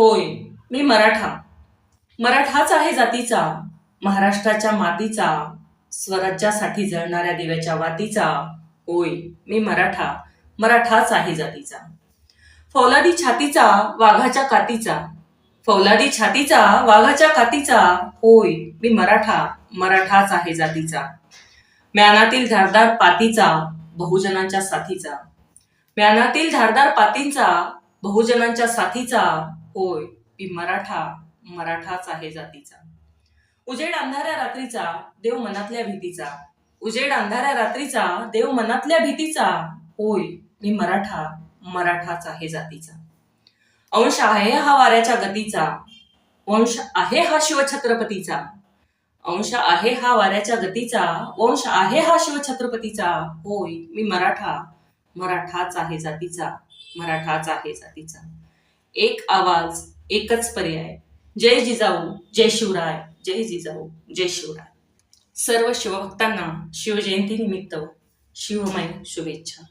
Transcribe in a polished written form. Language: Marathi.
होय, मी मराठा. मराठाच आहे जातीचा, महाराष्ट्राच्या मातीचा, स्वराज्यासाठी जळणाऱ्या दिव्याच्या वातीचा. होय, मी मराठा, मराठाच आहे जातीचा. फौलादी छातीचा, वाघाच्या कातीचा, फौलादी छातीचा, वाघाच्या कातीचा. होय, मी मराठा, मराठाच आहे जातीचा. म्यानातील धारदार पातीचा, बहुजनांच्या साथीचा, म्यानातील धारदार पातींचा, बहुजनांच्या साथीचा. होय, मी मराठा, मराठाच आहे जातीचा. उजेड अंधाऱ्या रात्रीचा, देव मनातल्या भीतीचा, उजेड अंधाऱ्या रात्रीचा, देव मनातल्या भीतीचा. होय, मी मराठा, मराठाच आहे जातीचा. अंश आहे हा वाऱ्याच्या गतीचा, वंश आहे हा शिवछत्रपतीचा, अंश आहे हा वाऱ्याच्या गतीचा, वंश आहे हा शिवछत्रपतीचा. होय, मी मराठा, मराठाच आहे जातीचा, मराठाच आहे जातीचा. एक आवाज, एकच पर्याय. जय जिजाऊ, जय शिवराय, जय जिजाऊ, जय शिवराय. सर्व शिवभक्तांना शिवजयंती निमित्त शिवमय शुभेच्छा.